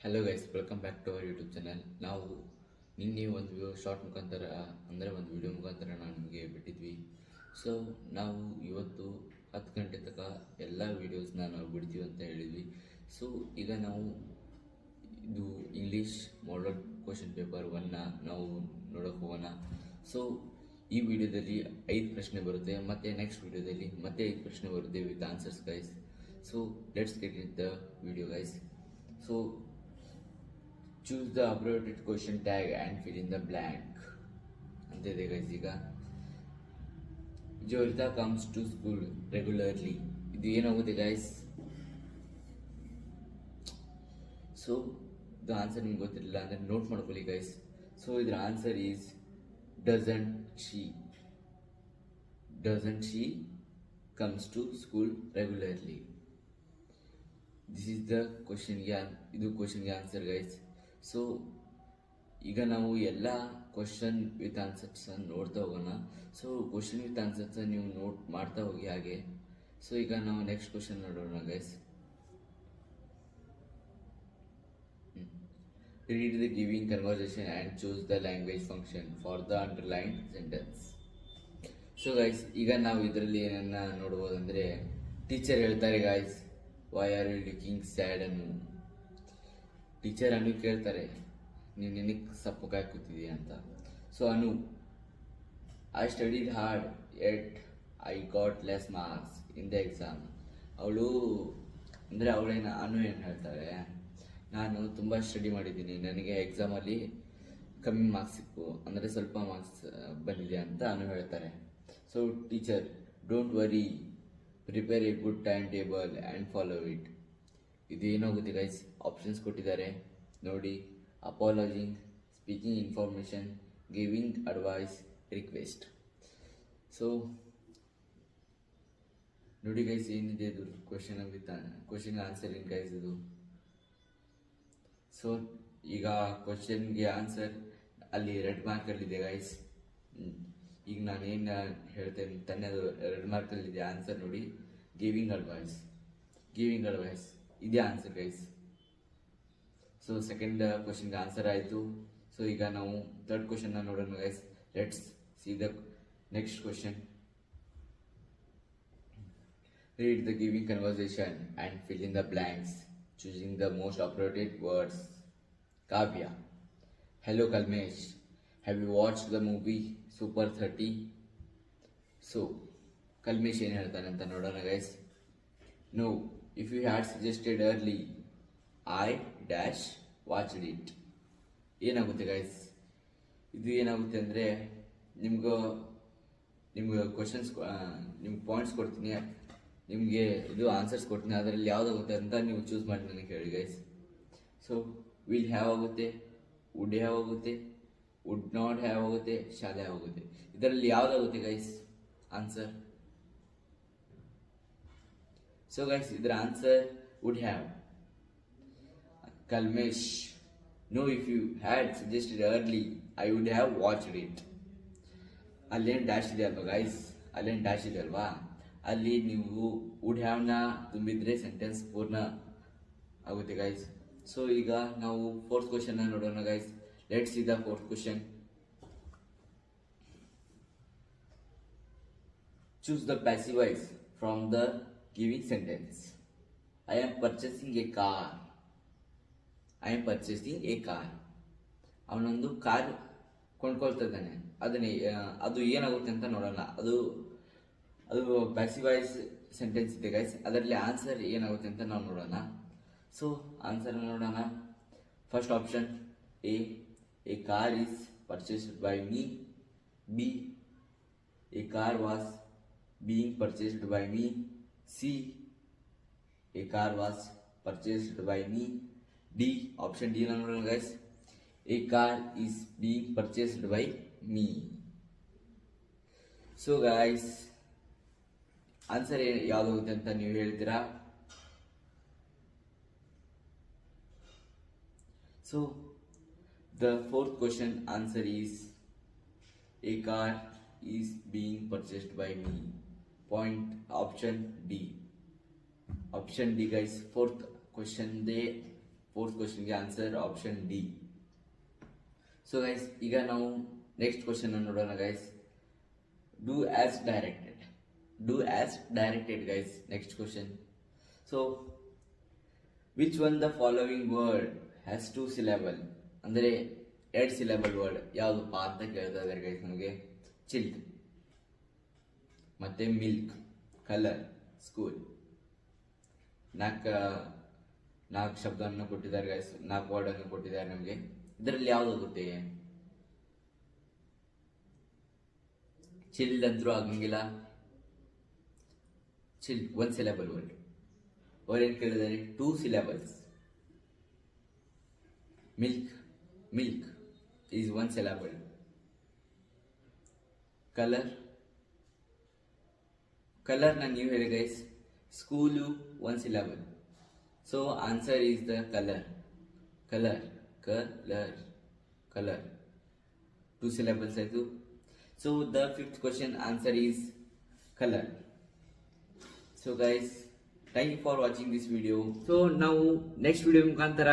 Hello guys, welcome back to our YouTube channel. ನಾವು ನಿನ್ನೆ ಒಂದು ಶಾರ್ಟ್ ಮುಖಾಂತರ ಅಂದರೆ ಒಂದು ವಿಡಿಯೋ ಮುಖಾಂತರ ನಾವು ನಿಮಗೆ ಬಿಟ್ಟಿದ್ವಿ. ಸೊ ನಾವು ಇವತ್ತು 10 ಗಂಟೆ ತನಕ ಎಲ್ಲ ವೀಡಿಯೋಸ್ನ ನಾವು ಬಿಡ್ತೀವಿ ಅಂತ ಹೇಳಿದ್ವಿ. ಸೊ ಈಗ ನಾವು ಇದು ಇಂಗ್ಲೀಷ್ ಮಾಡಲ್ ಕ್ವಶನ್ ಪೇಪರ್ 1ನ ನಾವು ನೋಡೋಕೆ ಹೋಗೋಣ. ಸೊ ಈ ವಿಡಿಯೋದಲ್ಲಿ 5 ಪ್ರಶ್ನೆ ಬರುತ್ತೆ, ಮತ್ತು ನೆಕ್ಸ್ಟ್ ವಿಡಿಯೋದಲ್ಲಿ ಮತ್ತೆ 5 ಪ್ರಶ್ನೆ ಬರುತ್ತೆ with answers guys. So let's get in the video guys. So choose the appropriate question tag and fill in the blank ಅಂತ ಇದೆ ಗೈಸ್. ಈಗ ಜೋರಿತಾ ಕಮ್ಸ್ ಟು ಸ್ಕೂಲ್ ರೆಗ್ಯುಲರ್ಲಿ, ಇದು ಏನಾಗುತ್ತೆ ಗೈಸ್? ಸೊ ಇದು ಆನ್ಸರ್ ನಿಮ್ಗೆ ಗೊತ್ತಿರಲಿಲ್ಲ ಅಂದರೆ ನೋಟ್ ಮಾಡ್ಕೊಳ್ಳಿ ಗೈಸ್. ಸೊ ಇದರ answer is doesn't she comes to school regularly. This is the ಕ್ವಶನ್ಗೆ, ಇದು ಕ್ವಶನ್ಗೆ ಆನ್ಸರ್ ಗೈಸ್. ಸೊ ಈಗ ನಾವು ಎಲ್ಲ ಕ್ವಶನ್ ವಿತ್ ಆನ್ಸರ್ಸ್ ನೋಡ್ತಾ ಹೋಗೋಣ. ಸೊ ಕ್ವಶನ್ ವಿತ್ ಆನ್ಸರ್ಸ್ ನೀವು ನೋಟ್ ಮಾಡ್ತಾ ಹೋಗಿ ಹಾಗೆ. ಸೊ ಈಗ ನಾವು ನೆಕ್ಸ್ಟ್ ಕ್ವಶನ್ ನೋಡೋಣ guys. Read the giving conversation and choose the language function for the underline sentence. So guys, ಈಗ ನಾವು ಇದರಲ್ಲಿ ಏನನ್ನ ನೋಡ್ಬೋದಂದರೆ, ಟೀಚರ್ ಹೇಳ್ತಾರೆ guys, why are you looking sad Anu. Teacher Anu ಕೇಳ್ತಾರೆ, ನೀನು ನಿನಗೆ ಸಪ್ಪಗಾಗಿ ಕೂತಿದೀಯ ಅಂತ. So Anu, I studied hard at I got less marks in the exam. ಅನು ಏನು ಹೇಳ್ತಾಳೆ, ನಾನು ತುಂಬ ಸ್ಟಡಿ ಮಾಡಿದ್ದೀನಿ, ನನಗೆ ಎಕ್ಸಾಮಲ್ಲಿ ಕಮ್ಮಿ ಮಾರ್ಕ್ಸ್ ಸಿಕ್ಕು, ಅಂದರೆ ಸ್ವಲ್ಪ ಮಾರ್ಕ್ಸ್ ಬಂದಿದೆ ಅಂತ ಅನು ಹೇಳ್ತಾರೆ. So teacher, don't worry, prepare a good time table and follow it. ಇದು ಏನಾಗುತ್ತೆ ಗೈಸ್? ಆಪ್ಷನ್ಸ್ ಕೊಟ್ಟಿದ್ದಾರೆ ನೋಡಿ. Apologising, speaking information, giving advice, request. So ನೋಡಿ ಗೈಸ್, ಏನಿದೆ ಇದು ಕ್ವಶನ್ಗೆ ಆನ್ಸರ್ ಏನು ಗೈಸ್ ಇದು? ಸೊ ಈಗ ಕ್ವಶನ್ಗೆ ಆನ್ಸರ್ ಅಲ್ಲಿ ರೆಡ್ ಮಾರ್ಕಲ್ಲಿದೆ ಗೈಸ್. ಈಗ ನಾನೇನು ಹೇಳ್ತೇನೆ ತಾನೇ, ಅದು ರೆಡ್ ಮಾರ್ಕಲ್ಲಿದೆ ಆನ್ಸರ್ ನೋಡಿ. ಗಿವಿಂಗ್ ಅಡ್ವೈಸ್ ಇದೇ ಆನ್ಸರ್ ಗೈಸ್. ಸೊ ಸೆಕೆಂಡ್ ಕ್ವಶನ್ಗೆ ಆನ್ಸರ್ ಆಯಿತು. ಸೊ ಈಗ ನಾವು ಥರ್ಡ್ ಕ್ವಶನ್ನ ನೋಡೋಣ guys. Let's see the next question. Read the giving conversation and fill in the blanks, choosing the most appropriate words. Kavya, hello Kalmesh, have you watch the movie super 30? So Kalmesh ಏನು ಹೇಳ್ತಾನೆ ಅಂತ ನೋಡೋಣ guys. No, if you had suggested early, I dash watched it. ಏನಾಗುತ್ತೆ guys? ಇದು ಏನಾಗುತ್ತೆ ಅಂದರೆ, ನಿಮ್ಗೆ questions, ನಿಮ್ಗೆ ಪಾಯಿಂಟ್ಸ್ ಕೊಡ್ತೀನಿ, ನಿಮಗೆ ಇದು ಆನ್ಸರ್ಸ್ ಕೊಡ್ತೀನಿ, ಅದರಲ್ಲಿ ಯಾವುದಾಗುತ್ತೆ ಅಂತ ನೀವು ಚೂಸ್ ಮಾಡಿ ನನಗೆ ಹೇಳಿ ಗೈಸ್. ಸೊ ವಿಲ್ ಹ್ಯಾವ್ ಆಗುತ್ತೆ, ವುಡ್ ಹ್ಯಾವ್ ಆಗುತ್ತೆ, ವುಡ್ ನಾಟ್ ಹ್ಯಾವ್ ಆಗುತ್ತೆ, ಶಾಲೆ ಆಗುತ್ತೆ. ಇದರಲ್ಲಿ ಯಾವುದಾಗುತ್ತೆ guys answer? So guys, the answer would have. Kalmesh, no, if you had suggested early, I would have watched it. ಅಲ್ಲೇನು ಡ್ಯಾಶ್ ಇದೆ ಅಲ್ವಾ ಗೈಸ್? ಅಲ್ಲೇನು ಡ್ಯಾಶ್ ಇದೆ ಅಲ್ವಾ? ಅಲ್ಲಿ ನೀವು ವುಡ್ ಹ್ಯಾವ್ನ ತುಂಬಿದ್ರೆ ಸೆಂಟೆನ್ಸ್ ಪೂರ್ಣ ಆಗುತ್ತೆ ಗೈಸ್. ಸೊ ಈಗ ನಾವು ಫೋರ್ತ್ ಕ್ವಶನ್ನ ನೋಡೋಣ guys. Let's see the fourth question. Choose the passive voice from the giving sentence. I am purchasing A car. ಅವನೊಂದು ಕಾರ್ ಕೊಂಡ್ಕೊಳ್ತಾ ಇದ್ದಾನೆ. ಅದು ಏನಾಗುತ್ತೆ ಅಂತ ನೋಡೋಣ. ಅದು ಪ್ಯಾಸಿವ್ ವಾಯ್ಸ್ ಸೆಂಟೆನ್ಸ್ ಇದೆ ಗೈಸ್. ಅದರಲ್ಲಿ ಆನ್ಸರ್ ಏನಾಗುತ್ತೆ ಅಂತ ನಾವು ನೋಡೋಣ. ಸೊ ಆನ್ಸರ್ ನೋಡೋಣ. First option A car is purchased by me. B, A car was being purchased by me. C, a car was purchased by me. D, option D ನೋಡೋಣ guys. A car is being purchased by me. So guys, answer ಯಾವ್ದಾಗುತ್ತೆ ಅಂತ ನೀವು ಹೇಳ್ತೀರಾ? So the fourth question answer is a car is being purchased by me. Point option D. Option D guys, fourth question fourth ಕ್ವಶನ್ಗೆ answer option D. So guys, ಈಗ ನಾವು next question ನೋಡೋಣ guys. Do as directed. Do as directed guys. Next question. So which one the following word has 2 syllable? ಅಂದರೆ 2 syllable word ಯಾವುದಪ್ಪ ಅಂತ ಕೇಳ್ತಾ ಇದ್ದಾರೆ guys ನಮಗೆ. ಚಿಲ್ಡ್, ಮತ್ತೆ ಮಿಲ್ಕ್, ಕಲರ್, ಸ್ಕೂಲ್. ನಾಲ್ಕು ಶಬ್ದವನ್ನು ಕೊಟ್ಟಿದ್ದಾರೆ ಗೈಸ್, 4 ವರ್ಡ್ ಅನ್ನು ಕೊಟ್ಟಿದ್ದಾರೆ ನಮಗೆ. ಇದರಲ್ಲಿ ಯಾವ್ದು ಗೊತ್ತೇ? ಚಿಲ್ಡ್ ಅಂತೂ ಆಗಂಗಿಲ್ಲ. Chilled 1 syllable word. ಅವ್ರೇನು ಕೇಳಿದ್ದಾರೆ? 2 syllables. Milk is 1 syllable. ಕಲರ್ನ ನೀವು ಹೇಳಿ guys. School 1 syllable. So answer is the colour. 2 syllables ಆಯಿತು. So the 5th question answer is colour. So guys, thank you for watching this video. So ನಾವು next video ಮುಖಾಂತರ